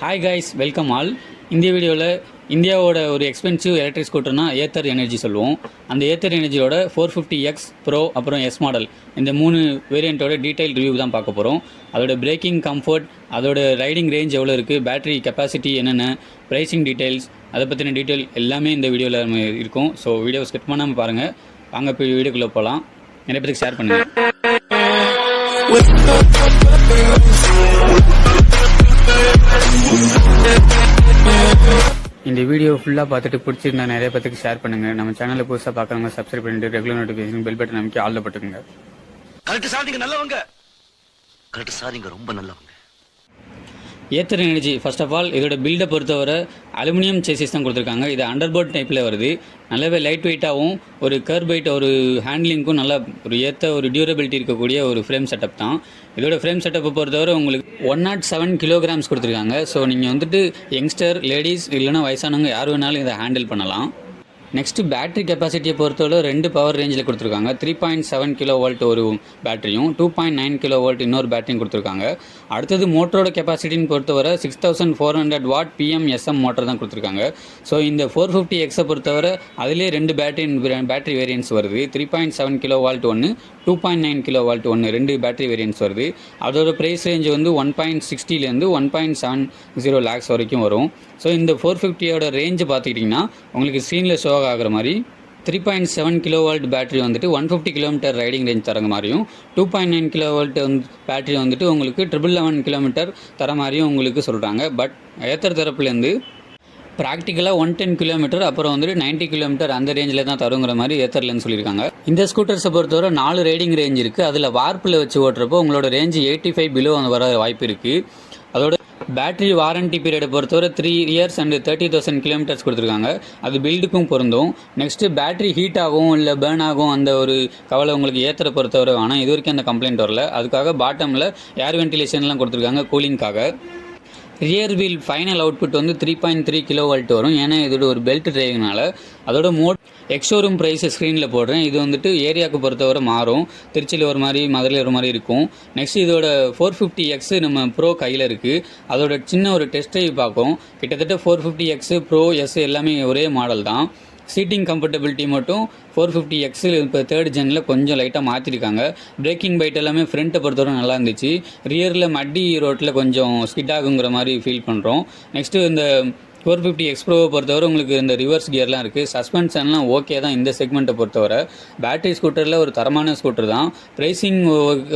Hi guys, welcome all. இந்த வீடியோவில் இந்தியாவோட ஒரு எக்ஸ்பென்சிவ் எலக்ட்ரிக் ஸ்கூட்டர்னா ஏத்தர் எனர்ஜி சொல்லுவோம். அந்த ஏத்தர் எனர்ஜியோட 450X ப்ரோ அப்புறம் எஸ் மாடல் இந்த 3 வேரியண்ட்டோட டீட்டெயில் ரிவ்யூ தான் பார்க்க போகிறோம். அதோட பிரேக்கிங் கம்ஃபர்ட், அதோட ரைடிங் ரேஞ்ச் எவ்வளோ இருக்குது, பேட்டரி கெப்பாசிட்டி என்னென்ன, ப்ரைஸிங் டீட்டெயில்ஸ், அதை பற்றின டீட்டெயில் எல்லாமே இந்த வீடியோவில் நம்ம இருக்கும். ஸோ வீடியோ ஸ்கிப் பண்ணாமல் பாருங்கள். வாங்க இப்போ வீடியோக்குள்ளே போகலாம். நிறைய பேருக்கு ஷேர் பண்ணுங்கள். இந்த வீடியோ ஃபுல்லாக பார்த்துட்டு பிடிச்சிருந்தா நிறைய பேருக்கு ஷேர் பண்ணுங்கள். நம்ம சேனலில் புதுசாக பார்க்குறவங்க சப்ஸ்கிரைப் பண்ணிட்டு ரெகுலர் நோட்டிஃபிகேஷன் பெல் பட்டன் நமக்கு ஆல்ல போட்டுக்கோங்க. கரெக்ட் சார், நீங்க நல்லவங்க. கரெக்ட் சார், நீங்க ரொம்ப நல்லவங்க. Ather Energy first of all இதோட பில்டை பொறுத்தவரை அலுமினியம் சேசிஸ் தான் கொடுத்துருக்காங்க. இது அண்டர்போர்ட் டைப்பில் வருது. நல்லாவே லைட் வெயிட்டாகவும் ஒரு கர்வ் வெயிட் ஒரு ஹேண்ட்லிங்க்கும் நல்லா ஒரு டியூரபிலிட்டி இருக்கக்கூடிய ஒரு ஃப்ரேம் செட்டப் தான். இதோட ஃப்ரேம் செட்டப்பை பொறுத்தவரை உங்களுக்கு 107 kilograms கொடுத்துருக்காங்க. ஸோ நீங்கள் வந்துட்டு யங்ஸ்டர், லேடிஸ் இல்லைன்னா வயசானவங்க யார் வேணாலும் இதை ஹேண்டில் பண்ணலாம். நெக்ஸ்ட்டு பேட்டரி கெப்பாசிட்டியை பொறுத்தவரை 2 பவர் ரேஞ்சில் கொடுத்துருக்காங்க. 3.7 kV ஒரு பேட்டரியும் 2.9 kV இன்னொரு பேட்டரியும் கொடுத்துருக்காங்க. அடுத்தது மோட்டரோட கெப்பாசிட்டின்னு பொறுத்தவரை 6400 வாட் PM-SM மோட்டர் தான் கொடுத்துருக்காங்க. ஸோ இந்த 450Xஐ பொறுத்தவரை அதிலே 2 பேட்டரி வேரியன்ட்ஸ் வருது. 3.7 kV ஒன்று, 2.9 kV ஒன்று, 2 பேட்டரி வேரியன்ட்ஸ் வருது. அதோட ப்ரைஸ் ரேஞ்ச் வந்து 1.60 1.70 lakhs வரைக்கும் வரும். ஸோ இந்த 450யோட ரேஞ்சு பார்த்துக்கிட்டிங்கன்னா உங்களுக்கு ஸ்க்ரீனில் ஷோ ஆகிற மாதிரி 3.7 kV பேட்டரி வந்துட்டு 150 km ரைடிங் ரேஞ்ச் தர மாதிரியும், 2.9 kV பேட்டரி வந்துட்டு உங்களுக்கு 11 km தர மாதிரியும் உங்களுக்கு சொல்கிறாங்க. பட் ஏத்தர் தரப்புலேருந்து ப்ராக்டிக்கலாக 110 km அப்புறம் வந்துட்டு 90 km அந்த ரேஞ்சில் தான் தருங்கிற மாதிரி ஏத்தர்லேருந்து சொல்லியிருக்காங்க. இந்த ஸ்கூட்டர்ஸை பொறுத்தவரை 4 ரைடிங் ரேஞ்ச் இருக்குது. அதில் வார்ப்பில் வச்சு ஓட்டுறப்போ உங்களோட ரேஞ்சு 85 பிலோ வர வாய்ப்பு இருக்குது. அதோட பேட்டரி வாரண்டி பீரியடை பொறுத்தவரை 3 years அண்ட் 30,000 kilometers கொடுத்துருக்காங்க. அது பில்டுக்கும் பொருந்தும். நெக்ஸ்ட்டு பேட்டரி ஹீட் ஆகும் இல்லை பேர்ன் ஆகும் அந்த ஒரு கவலை உங்களுக்கு ஏத்தரை பொறுத்தவரை வேணாம். இது வரைக்கும் அந்த கம்ப்ளைண்ட் வரல. அதுக்காக பாட்டமில் ஏர் வென்டிலேஷன்லாம் கொடுத்துருக்காங்க கூலிங்காக. ரியர் வீல் ஃபைனல் அவுட்புட் வந்து 3.3 kV வரும். ஏன்னா இதோட ஒரு பெல்ட் டிரைவிங்னால. அதோட எக்ஸ் ஷோரூம் ப்ரைஸ் ஸ்க்ரீனில் போடுறேன். இது வந்துட்டு ஏரியாவுக்கு பொறுத்தவரை மாறும். திருச்சியில் ஒரு மாதிரி, மதுரையில் ஒரு மாதிரி இருக்கும். நெக்ஸ்ட் இதோட 450X நம்ம ப்ரோ கையில் இருக்குது. அதோட சின்ன ஒரு டெஸ்ட் ட்ரைவ் பார்க்கும். கிட்டத்தட்ட 450X ப்ரோ எஸ் எல்லாமே ஒரே மாடல் தான். சீட்டிங் கம்ஃபர்டபிலிட்டி மட்டும் 450X இப்போ 3rd ஜெனில் கொஞ்சம் லைட்டாக மாற்றிருக்காங்க. பிரேக்கிங் பைட் எல்லாமே ஃப்ரண்ட்டை பொறுத்தவரை நல்லா இருந்துச்சு. ரியரில் மட்டி ரோட்டில் கொஞ்சம் ஸ்கிட் ஆகுங்கிற மாதிரி ஃபீல் பண்ணுறோம். நெக்ஸ்ட்டு இந்த 450X ப்ரோவை பொறுத்தவரை உங்களுக்கு இந்த ரிவர்ஸ் கியர்லாம் இருக்குது. சஸ்பென்ஷன்லாம் ஓகே தான் இந்த செக்மெண்ட்டை பொறுத்தவரை. பேட்டரி ஸ்கூட்டரில் ஒரு தரமான ஸ்கூட்டர் தான். ப்ரைஸிங்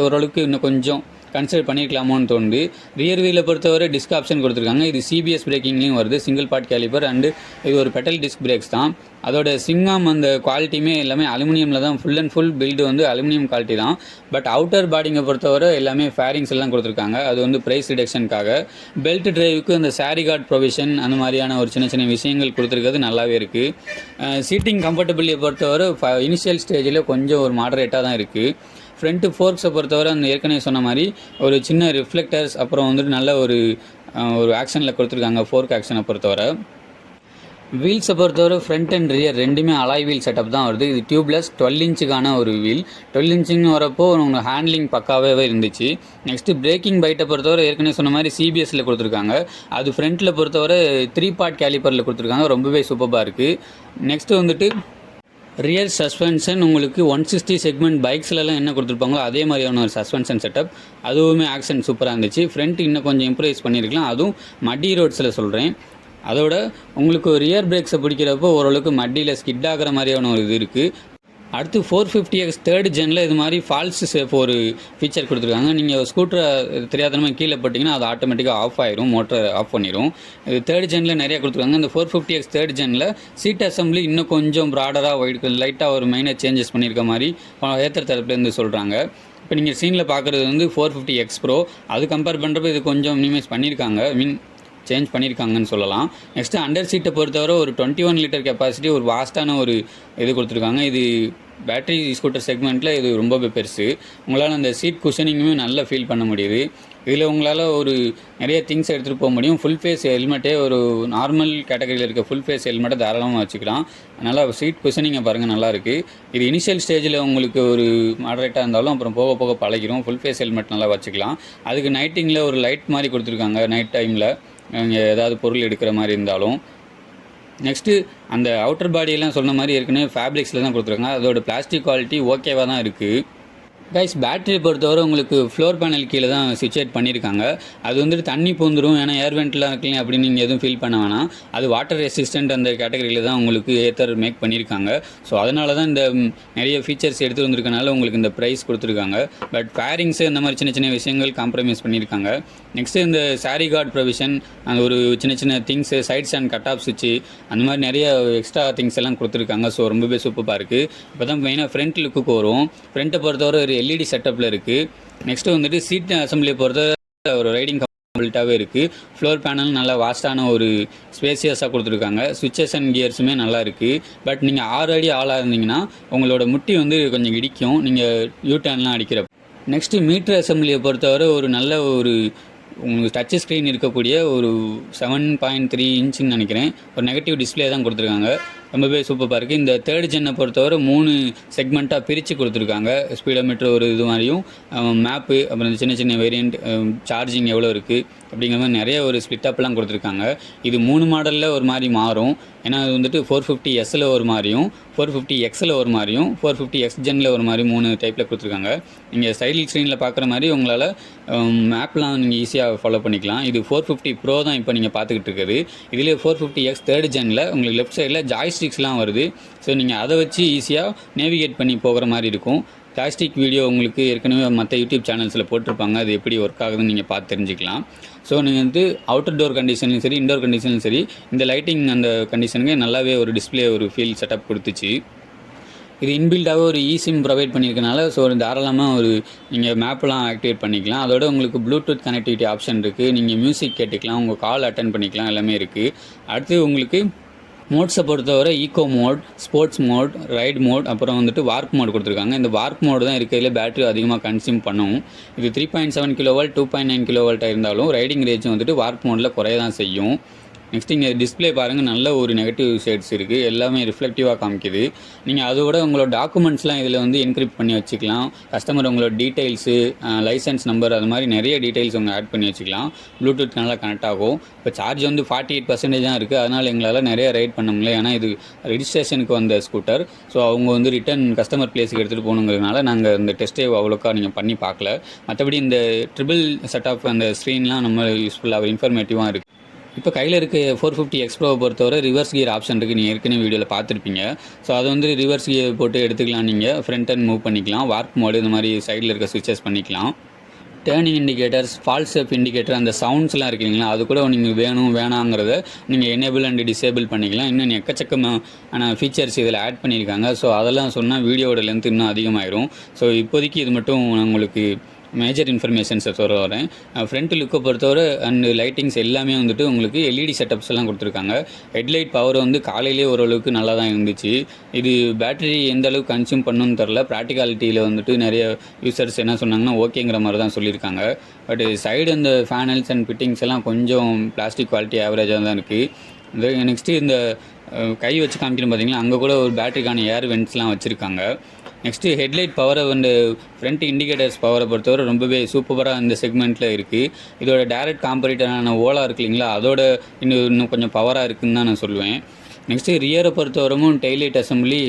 ஓரளவுக்கு இன்னும் கொஞ்சம் கன்சிடர் பண்ணியிருக்கலாமோன்னு தோணுது. ரியர் வீலை பொறுத்தவரை டிஸ்க் ஆப்ஷன் கொடுத்துருக்காங்க. இது CBS பிரேக்கிங்லேயும் வருது. சிங்கிள் பார்ட் கேலிப்பர் அண்டு இது ஒரு பெட்டல் டிஸ்க் பிரேக்ஸ் தான். அதோட சிங்காம் அந்த குவாலிட்டியுமே எல்லாமே அலுமினியமில் தான். ஃபுல் அண்ட் ஃபுல் பில்டு வந்து அலுமினியம் குவாலிட்டி தான். பட் அவுட்டர் பாடிங்கை பொறுத்தவரை எல்லாமே ஃபேரிங்ஸ் எல்லாம் கொடுத்துருக்காங்க. அது வந்து ப்ரைஸ் ரிடக்ஷனுக்காக. பெல்ட் டிரைவுக்கு அந்த சாரி கார்டு ப்ரொவிஷன் அந்த மாதிரியான ஒரு சின்ன சின்ன விஷயங்கள் கொடுத்துருக்கிறது நல்லாவே இருக்குது. சீட்டிங் கம்ஃபர்டபிலிட்டியை பொறுத்தவரை இனிஷியல் ஸ்டேஜில் கொஞ்சம் ஒரு மாடரேட்டாக தான் இருக்குது. ஃப்ரண்ட்டு ஃபோர்க்ஸை பொறுத்தவரை அந்த ஏற்கனவே சொன்ன மாதிரி ஒரு சின்ன ரிஃப்ளெக்டர்ஸ் அப்புறம் வந்துட்டு நல்ல ஒரு ஆக்ஷனில் கொடுத்துருக்காங்க. ஃபோர்க் ஆக்ஷனை பொறுத்தவரை. வீல்ஸை பொறுத்தவரை ஃப்ரண்ட் அண்ட் ரியர் ரெண்டுமே அலாய் வீல் செட்டப் தான் வருது. இது டியூப்லெஸ் 12 inch ஒரு வீல். 12 inch வரப்போ உங்களுக்கு ஹேண்ட்லிங் பக்காவே இருந்துச்சு. நெக்ஸ்ட்டு பிரேக்கிங் பைட்டை பொறுத்தவரை ஏற்கனவே சொன்ன மாதிரி CBSல கொடுத்துருக்காங்க. அது ஃப்ரண்ட்டில் பொறுத்தவரை 3 part கேலிப்பரில் கொடுத்துருக்காங்க. ரொம்பவே சூப்பராக இருக்குது. நெக்ஸ்ட்டு வந்துட்டு ரியர் சஸ்பென்ஷன் உங்களுக்கு 160 செக்மெண்ட் பைக்ஸ்லாம் என்ன கொடுத்துருப்பாங்களோ அதே மாதிரியான ஒரு சஸ்பென்ஷன் செட்டப். அதுவுமே ஆக்ஷன் சூப்பராக இருந்துச்சு. ஃப்ரண்ட் இன்னும் கொஞ்சம் இம்ப்ரூவைஸ் பண்ணியிருக்கலாம். அதுவும் மட்டி ரோட்ஸில் சொல்கிறேன். அதோட உங்களுக்கு ரியர் பிரேக்ஸை பிடிக்கிறப்போ ஓரளவுக்கு மட்டியில் ஸ்கிட் ஆகிற மாதிரியான ஒரு இது இருக்குது. அடுத்து 450X 3rd ஜெனில் இது மாதிரி ஃபால்ஸ் சேஃப் ஒரு ஃபீச்சர் கொடுத்துருக்காங்க. நீங்கள் ஸ்கூட்டரை தெரியாதனமாக கீழே போட்டிங்கன்னா அது ஆட்டோமேட்டிக்காக ஆஃப் ஆயிரும், மோட்டரை ஆஃப் பண்ணிடும். இது 3rd ஜெனில் நிறையா கொடுத்துருக்காங்க. இந்த 450X 3rd ஜெனில் சீட் அசம்பிளி இன்னும் கொஞ்சம் ப்ராடராக லைட்டாக ஒரு மைனர் சேஞ்சஸ் பண்ணியிருக்க மாதிரி ஏத்தர் தரப்புலேருந்து சொல்கிறாங்க. இப்போ நீங்கள் சீனில் பார்க்குறது வந்து 450X ப்ரோ. அது கம்பேர் பண்ணுறப்போ இது கொஞ்சம் மினிமைஸ் பண்ணியிருக்காங்க, சேஞ்ச் பண்ணியிருக்காங்கன்னு சொல்லலாம். நெக்ஸ்ட்டு அண்டர் சீட்டை பொறுத்தவரை ஒரு 21 liter கெப்பாசிட்டி ஒரு வாஸ்டான ஒரு இது கொடுத்துருக்காங்க. இது பேட்டரி ஸ்கூட்டர் செக்மெண்ட்டில் இது ரொம்பவே பெருசு. உங்களால் அந்த சீட் குஷனிங்குமே நல்லா ஃபீல் பண்ண முடியுது. இதில் உங்களால் ஒரு நிறைய திங்ஸ் எடுத்துகிட்டு போக முடியும். ஃபுல் ஃபேஸ் ஹெல்மெட்டே ஒரு நார்மல் கேட்டகரியில் இருக்க ஃபுல் ஃபேஸ் ஹெல்மெட்டை தாராளமாக வச்சுக்கலாம். அதனால் சீட் குஷனிங்கை பாருங்கள் நல்லாயிருக்கு. இது இனிஷியல் ஸ்டேஜில் உங்களுக்கு ஒரு மாடரேட்டாக இருந்தாலும் அப்புறம் போக போக பழகிடும். ஃபுல் ஃபேஸ் ஹெல்மெட் நல்லா வச்சுக்கலாம். அதுக்கு நைட்டிங்கில் ஒரு லைட் மாதிரி கொடுத்துருக்காங்க நைட் டைமில். நீங்கள் ஏதாவது பொருள் எடுக்கிற மாதிரி இருந்தாலும். நெக்ஸ்ட்டு அந்த அவுட்டர் பாடியெல்லாம் சொன்ன மாதிரி ஏற்கனவே ஃபேப்ரிக்ஸில் தான் கொடுத்துருக்காங்க. அதோட பிளாஸ்டிக் குவாலிட்டி ஓகேவாக தான் இருக்குது. கைஸ் பேட்டரி பொறுத்தவரை உங்களுக்கு ஃப்ளோர் பேனல் கீழே தான் சுவிட்சேட் பண்ணியிருக்காங்க. அது வந்துட்டு தண்ணி பூந்துடும், ஏன்னா ஏர் வெண்ட்லாம் இருக்கீங்க அப்படின்னு நீங்கள் எதுவும் ஃபீல் பண்ண வேணாம். அது வாட்டர் ரெசிஸ்டன்ட் அந்த கேட்டகரியில் தான் உங்களுக்கு ஏத்தர் மேக் பண்ணியிருக்காங்க. ஸோ அதனால தான் இந்த நிறைய ஃபீச்சர்ஸ் எடுத்து வந்திருக்கனால உங்களுக்கு இந்த ப்ரைஸ் கொடுத்துருக்காங்க. பட் ஃபேரிங்ஸு அந்த மாதிரி சின்ன சின்ன விஷயங்கள் காம்ப்ரமைஸ் பண்ணியிருக்காங்க. நெக்ஸ்ட்டு இந்த சாரி கார்டு ப்ரொவிஷன், அந்த ஒரு சின்ன சின்ன things, sides and cut off சுவிட்சு, அந்த மாதிரி நிறைய எக்ஸ்ட்ரா திங்ஸ் எல்லாம் கொடுத்துருக்காங்க. ஸோ ரொம்பவே சூப்பராக இருக்குது. இப்போ தான் மெயினாக ஃப்ரண்ட் லுக்குக்கு வரும். ஃப்ரண்ட்டை பொறுத்தவரை ஒரு எல்இடி செட்டப்பில் இருக்குது. நெக்ஸ்ட்டு வந்துட்டு சீட் அசம்பிளியை பொறுத்த ஒரு ரைடிங் கம்ஃபர்டபுளாகவே இருக்குது. ஃப்ளோர் பேனல் நல்லா வாஸ்டான ஒரு ஸ்பேசியஸாக கொடுத்துருக்காங்க. ஸ்விட்சஸ் அண்ட் கியர்ஸுமே நல்லா இருக்குது. பட் நீங்கள் 6 அடி ஆளாக இருந்தீங்கன்னா உங்களோட முட்டி வந்து கொஞ்சம் இடிக்கும் நீங்கள் யூடர்ன்லாம் அடிக்கிறப்ப. நெக்ஸ்ட்டு மீட்டர் அசம்பிளியை பொறுத்தவரை ஒரு நல்ல ஒரு உங்களுக்கு டச் ஸ்க்ரீன் இருக்கக்கூடிய ஒரு 7.3 இன்ச்சுன்னு நினைக்கிறேன் ஒரு நெகட்டிவ் டிஸ்பிளே தான் கொடுத்துருக்காங்க. ரொம்பவே சூப்பராக இருக்குது. இந்த 3rd ஜென்னை பொறுத்தவரை 3 செக்மெண்ட்டாக பிரித்து கொடுத்துருக்காங்க. ஸ்பீடோமீட்டர் ஒரு இது மாதிரியும், மேப்பு, அப்புறம் சின்ன சின்ன வேரியண்ட், சார்ஜிங் எவ்வளோ இருக்குது அப்படிங்கிற மாதிரி நிறைய ஒரு ஸ்பிளிட்டப்லாம் கொடுத்துருக்காங்க. இது 3 மாடலில் ஒரு மாதிரி மாறும். ஏன்னா அது வந்துட்டு 450Sல ஒரு மாதிரியும், 450Xல ஒரு மாதிரியும், 450X ஜென்னில் ஒரு மாதிரி 3 டைப்பில் கொடுத்துருக்காங்க. நீங்கள் சைடில் ஸ்க்ரீனில் பார்க்குற மாதிரி உங்களால் மேப்லாம் நீங்கள் ஈஸியாக ஃபாலோ பண்ணிக்கலாம். இது 450 Pro தான் இப்போ நீங்கள் பார்த்துக்கிட்டு இருக்குது. இதில் 450X 3rd ஜென்னில் உங்களுக்கு லெஃப்ட் சைடில் ஜாய்ஸ்டிக்ஸ்லாம் வருது. ஸோ நீங்கள் அதை வச்சு ஈஸியாக நேவிகேட் பண்ணி போகிற மாதிரி இருக்கும். பிளாஸ்டிக் வீடியோ உங்களுக்கு ஏற்கனவே மற்ற யூடியூப் சேனல்ஸில் போட்டிருப்பாங்க. அது எப்படி ஒர்க் ஆகுதுன்னு நீங்கள் பார்த்து தெரிஞ்சுக்கலாம். ஸோ நீங்கள் வந்து அவுட்டர் டோர் கண்டிஷன்லையும் சரி, இன்டோர் கண்டிஷன்லையும் சரி, இந்த லைட்டிங் அந்த கண்டிஷனுக்கு நல்லாவே ஒரு டிஸ்பிளே ஒரு ஃபீல் செட்டப் கொடுத்துச்சு. இது இன்பில்டாகவே ஒரு இசிம் ப்ரொவைட் பண்ணியிருக்கனால ஸோ தாராளமாக ஒரு நீங்கள் மேப்லாம் ஆக்டிவேட் பண்ணிக்கலாம். அதோட உங்களுக்கு ப்ளூடூத் கனெக்டிவிட்டி ஆப்ஷன் இருக்குது. நீங்கள் மியூசிக் கேட்டுக்கலாம், உங்கள் கால் அட்டன் பண்ணிக்கலாம், எல்லாமே இருக்குது. அடுத்து உங்களுக்கு மோட்ஸை பொறுத்தவரை eco mode, sports mode, ride mode, அப்புறம் வந்துட்டு வார்க் மோட் கொடுத்துருக்காங்க. இந்த வார்க் மோடு தான் இருக்கிறதுல பேட்டரி அதிகமாக கன்சியூம் பண்ணும். இது 3.7 kW 2.9 kW இருந்தாலும் ரைடிங் ரேஞ்ச் வந்துட்டு வார்க் மோடில் குறைய தான் செய்யும். நெக்ஸ்ட் இங்கே டிஸ்பிளே பாருங்கள், நல்ல ஒரு நெகட்டிவ் ஷேட்ஸ் இருக்குது, எல்லாமே ரிஃப்ளெக்டிவாக காமிக்குது. நீங்கள் அதோட உங்களோட டாக்குமெண்ட்ஸ்லாம் இதில் வந்து என்கிரிப்ட் பண்ணி வச்சுக்கலாம். கஸ்டமர் உங்களோட டீட்டெயில்ஸு, லைசன்ஸ் நம்பர், அது மாதிரி நிறைய டீட்டெயில்ஸ் உங்கள் ஆட் பண்ணி வச்சுக்கலாம். ப்ளூடூத் நல்லா கனெக்ட் ஆகும். இப்போ சார்ஜ் வந்து 48% தான் இருக்குது. அதனால் எங்களால் நிறைய ரைட் பண்ண முடியல, ஏன்னா இது ரெஜிஸ்ட்ரேஷனுக்கு வந்த ஸ்கூட்டர். ஸோ அவங்க வந்து ரிட்டன் கஸ்டமர் பிளேஸுக்கு எடுத்துகிட்டு போகணுங்கிறதுனால நாங்கள் இந்த டெஸ்ட்டே அவ்வளோக்கா நீங்கள் பண்ணி பார்க்கல. மற்றபடி இந்த ட்ரிபிள் செட்டப் அந்த ஸ்க்ரீன்லாம் நம்ம யூஸ்ஃபுல்லாக இன்ஃபர்மேட்டிவாக இருக்குது. இப்போ கையில் இருக்க 450X Pro பொறுத்தவரை ரிவர்ஸ் கியர் ஆப்ஷன் இருக்குது. நீங்கள் ஏற்கனவே வீடியோவில் பார்த்துருப்பீங்க. ஸோ அது வந்து ரிவர்ஸ் கியர் போட்டு எடுத்துக்கலாம். நீங்கள் ஃப்ரண்ட் அண்ட் மூவ் பண்ணிக்கலாம். வார்க் மோடு இந்த மாதிரி சைடில் இருக்க சுவிச்சஸ் பண்ணிக்கலாம். டேர்னிங் இண்டிகேட்டர்ஸ், ஃபால்சேஃப் இண்டிகேட்டர், அந்த சவுண்ட்ஸ்லாம் இருக்குங்களா, அது கூட நீங்கள் வேணும் வேணாங்கிறத நீங்கள் எனேபிள் அண்ட் டிசேபிள் பண்ணிக்கலாம். இன்னும் எக்கச்சக்கமான ஃபீச்சர்ஸ் இதில் ஆட் பண்ணியிருக்காங்க. ஸோ அதெல்லாம் சொன்னால் வீடியோட லென்த் இன்னும் அதிகமாகிடும். ஸோ இப்போதைக்கு இது மட்டும் உங்களுக்கு மேஜர் இன்ஃபர்மேஷன்ஸை சொல்ல வரேன். ஃப்ரண்ட் லுக்கை பொறுத்தவரை அண்ட் லைட்டிங்ஸ் எல்லாமே வந்துட்டு உங்களுக்கு எல்இடி செட்டப்ஸ் எல்லாம் கொடுத்துருக்காங்க. ஹெட்லைட் பவர் வந்து காலையிலே ஓரளவுக்கு நல்லா தான் இருந்துச்சு. இது பேட்டரி எந்த அளவுக்கு கன்சியூம் பண்ணணும்னு தெரில. ப்ராக்டிகாலிட்டியில் வந்துட்டு நிறைய யூசர்ஸ் என்ன சொன்னாங்கன்னா ஓகேங்கிற மாதிரி தான் சொல்லியிருக்காங்க. பட் சைடு அந்த ஃபேனல்ஸ் அண்ட் ஃபிட்டிங்ஸ் எல்லாம் கொஞ்சம் பிளாஸ்டிக் குவாலிட்டி ஆவரேஜாக தான் இருக்குது. நெக்ஸ்ட்டு இந்த கை வச்சு காமிக்கணும் பார்த்தீங்கன்னா, அங்கே கூட ஒரு பேட்டரிக்கான ஏர் வெண்ட்ஸ்லாம் வச்சுருக்காங்க. நெக்ஸ்ட்டு ஹெட்லைட் பவரை வந்து ஃப்ரண்ட் இண்டிகேட்டர்ஸ் பவரை பொறுத்தவரை ரொம்பவே சூப்பராக இந்த செக்மெண்ட்டில் இருக்குது. இதோட டேரக்ட் காம்படிட்டரான ஓலா இருக்கு இல்லைங்களா, அதோட இன்னும் கொஞ்சம் பவராக இருக்குதுன்னு தான் நான் சொல்லுவேன். நெக்ஸ்ட்டு ரியரை பொறுத்தவரைக்கும் டெய்லைட் அசம்பிளி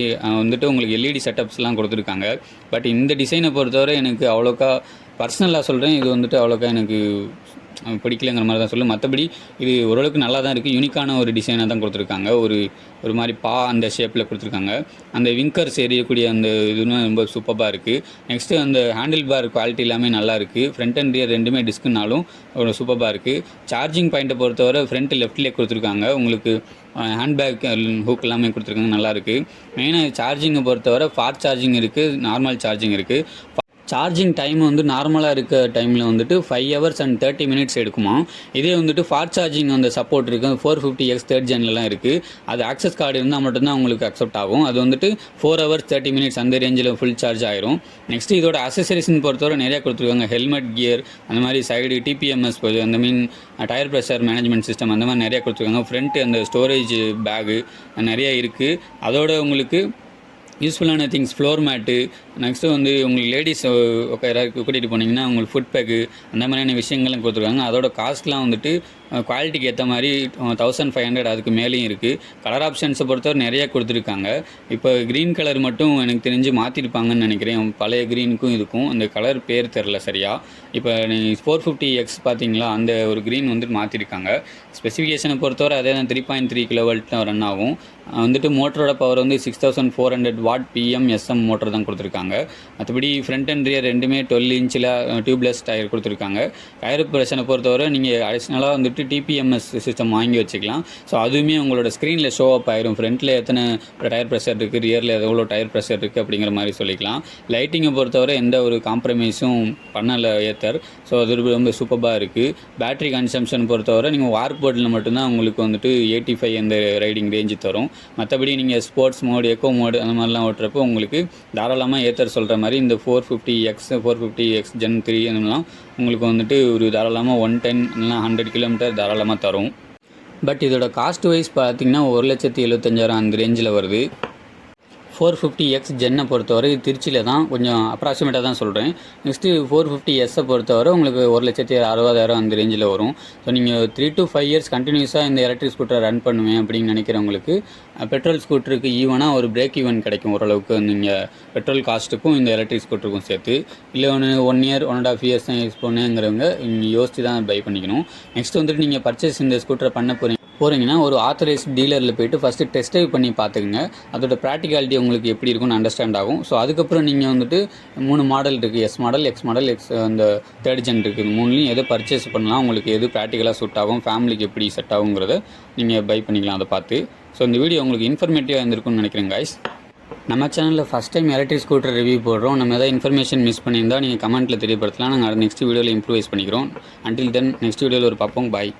வந்துட்டு உங்களுக்கு எல்இடி செட்டப்ஸ்லாம் கொடுத்துருக்காங்க. பட் இந்த டிசைனை பொறுத்தவரை எனக்கு அவ்வளோக்கா பர்சனலாக சொல்கிறேன், இது வந்துட்டு அவ்வளோக்கா எனக்கு பிடிக்கலங்கிற மாதிரி தான் சொல்லும். மற்றபடி இது ஓரளவுக்கு நல்லா தான் இருக்குது. யூனிக்கான ஒரு டிசைனாக தான் கொடுத்துருக்காங்க. ஒரு மாதிரி அந்த ஷேப்பில் கொடுத்துருக்காங்க. அந்த விங்கர்ஸ் எரியக்கூடிய அந்த இதுவும் ரொம்ப சூப்பராக இருக்குது. நெக்ஸ்ட்டு அந்த ஹேண்டில் பார் குவாலிட்டி எல்லாமே நல்லா இருக்குது. ஃப்ரண்ட் அண்ட் ரியர் ரெண்டுமே டிஸ்க்குனாலும் ஒரு சூப்பராக இருக்குது. சார்ஜிங் பாயிண்ட்டை பொறுத்தவரை ஃப்ரண்ட் லெஃப்ட்லேயே கொடுத்துருக்காங்க. உங்களுக்கு ஹேண்ட்பேக் ஹூக் எல்லாமே கொடுத்துருக்காங்க, நல்லாயிருக்கு. மெயினாக சார்ஜிங்கை பொறுத்தவரை ஃபாஸ்ட் சார்ஜிங் இருக்குது, நார்மல் சார்ஜிங் இருக்குது. சார்ஜிங் டைம் வந்து நார்மலாக இருக்க டைமில் வந்துட்டு 5 hours and 30 minutes எடுக்குமா. இதே வந்துட்டு ஃபாஸ்ட் சார்ஜிங் அந்த சப்போர்ட் இருக்குது. 450X 3rd ஜென்லாம் இருக்குது. அது ஆக்சஸ் கார்டு இருந்தால் மட்டும்தான் உங்களுக்கு அக்செப்ட் ஆகும். அது வந்துட்டு 4 hours 30 minutes அந்த ரேஞ்சில் ஃபுல் சார்ஜ் ஆயிரும். நெக்ஸ்ட்டு இதோட அசசரிஸ்ன்னு பொறுத்தவரை நிறையா கொடுத்துருக்காங்க. ஹெல்மெட், கியர், அந்த மாதிரி சைடு டிபிஎம்எஸ், அந்த மீன் டயர் ப்ரெஷர் மேனேஜ்மெண்ட் சிஸ்டம், அந்த மாதிரி நிறையா கொடுத்துருக்காங்க. ஃப்ரண்ட் அந்த ஸ்டோரேஜ் பேகு நிறையா இருக்குது. அதோட உங்களுக்கு யூஸ்ஃபுல்லான திங்ஸ் ஃப்ளோர் மேட்டு, நெக்ஸ்ட்டு வந்து உங்களுக்கு லேடிஸ் கூட்டிகிட்டு போனீங்கன்னா உங்களுக்கு ஃபுட் பேக்கு, அந்த மாதிரியான விஷயங்கள்லாம் கொடுத்துருக்காங்க. அதோட காஸ்ட்லாம் வந்துட்டு குவாலிட்டிக்கு ஏற்ற மாதிரி 1500 அதுக்கு மேலேயும் இருக்குது. கலர் ஆப்ஷன்ஸை பொறுத்தவரை நிறையா கொடுத்துருக்காங்க. இப்போ க்ரீன் கலர் மட்டும் எனக்கு தெரிஞ்சு மாற்றிருப்பாங்கன்னு நினைக்கிறேன். பழைய க்ரீனுக்கும் இதுக்கும் அந்த கலர் பேர் தெரில சரியா. இப்போ 450X பார்த்தீங்களா, அந்த ஒரு க்ரீன் வந்துட்டு மாற்றிருக்காங்க. ஸ்பெசிஃபிகேஷனை பொறுத்தவரை அதே தான் 3.3 kW தான் ரன் ஆகும். வந்துட்டு மோட்டரோட பவர் வந்து 6400 வாட் PM SM மோட்டர் தான் கொடுத்துருக்காங்க. மற்றபடி ஃப்ரண்ட் அண்ட் ரியர் ரெண்டுமே 12 இன்ச்சில் டியூப்லெஸ் டயர் கொடுத்துருக்காங்க. டயர் ப்ரெஷனை பொறுத்தவரை நீங்கள் அடிஷ்னலாக வந்துட்டு TPMS சிஸ்டம் வாங்கி வச்சுக்கலாம். ஸோ அதுவுமே உங்களோட ஸ்க்ரீனில் ஷோ அப் ஆயிரும். ஃப்ரண்ட்டில் எத்தனை டயர் ப்ரெஷர் இருக்குது, ரியரில் எவ்வளோ டயர் ப்ரெஷர் இருக்குது அப்படிங்கிற மாதிரி சொல்லிக்கலாம். லைட்டிங்கை பொறுத்தவரை எந்த ஒரு காம்ப்ரமைஸும் பண்ணலை ஏத்தர். ஸோ அது ரொம்ப சூப்பராக இருக்குது. பேட்டரி கன்சம்ஷன் பொறுத்தவரை நீங்கள் வார்ப் போர்டில் மட்டும்தான் உங்களுக்கு வந்துட்டு 85 அந்த ரைடிங் ரேஞ்சு தரும். மற்றபடி நீங்கள் ஸ்போர்ட்ஸ் மோடு, எக்கோ மோடு அந்த மாதிரிலாம் ஓட்டுறப்போ உங்களுக்கு தாராளமாக ஏத்தர் சொல்கிற மாதிரி இந்த 450X 450X Gen3 அதெல்லாம் உங்களுக்கு வந்துட்டு ஒரு தாராளமாக 110 இல்லைனா 100 கிலோமீட்டர் தாராளமாக தரும். பட் இதோட காஸ்ட் வைஸ் பார்த்திங்கன்னா 1,75,000 அந்த ரேஞ்சில் வருது. 450X ஜென்னை பொறுத்தவரை திருச்சியில் தான், கொஞ்சம் அப்ராக்சிமேட்டாக தான் சொல்கிறேன். நெக்ஸ்ட்டு 450Sஐ பொறுத்தவரை உங்களுக்கு 1,60,000 அந்த ரேஞ்சில் வரும். ஸோ நீங்கள் 3 to 5 years கண்டினியூஸாக இந்த எலக்ட்ரிக் ஸ்கூட்டரை ரன் பண்ணுவேன் அப்படின்னு நினைக்கிறவங்களுக்கு பெட்ரோல் ஸ்கூட்டருக்கு ஈவனாக ஒரு பிரேக் ஈவன் கிடைக்கும் ஓரளவுக்கு. நீங்கள் பெட்ரோல் காஸ்ட்டுக்கும் இந்த எலக்ட்ரிக் ஸ்கூட்டருக்கும் சேர்த்து. இல்லை 1 year 1.5 years தான் யூஸ் பண்ணுங்கிறவங்க யோசித்து தான் பை பண்ணிக்கணும். நெக்ஸ்ட் வந்துட்டு நீங்கள் பர்ச்சேஸ் இந்த ஸ்கூட்டரை பண்ண போகிறீங்கன்னா ஒரு ஆத்தரைஸ்ட் டீலரில் போய்ட்டு ஃபஸ்ட்டு டெஸ்ட் ட்ரைவ் பண்ணி பார்த்துக்குங்க. அதோட ப்ராக்டிகாலிட்டி உங்களுக்கு எப்படி இருக்குன்னு அண்டர்ஸ்டாண்ட் ஆகும். ஸோ அதுக்கப்புறம் நீங்கள் வந்துட்டு 3 மாடல் இருக்குது, S மாடல், X மாடல், அந்த 3rd gen இருக்குது. 3லையும் எதை பர்ச்சேஸ் பண்ணலாம், உங்களுக்கு எது ப்ராக்டிக்கலாக சூட் ஆகும், ஃபேமிலிக்கு எப்படி செட் ஆகுங்கிறத நீங்கள் பை பண்ணிக்கலாம் அதை பார்த்து. ஸோ இந்த வீடியோ உங்களுக்கு இன்ஃபர்மேட்டிவாக இருந்திருக்குன்னு நினைக்கிறேன் கைஸ். நம்ம சேனலில் first time electric scooter review போடுறோம். நம்ம எதாவது இன்ஃபர்மேஷன் மிஸ் பண்ணியிருந்தால் நீங்கள் கமெண்ட்டில் தெரியப்படுத்தலாம். நாங்கள் நெக்ஸ்ட் வீடியோவில் இம்ப்ரூவைஸ் பண்ணிக்கிறோம். அன்டில் தென் நெக்ஸ்ட் வீடியோவில் ஒரு பார்ப்போம். பாய்.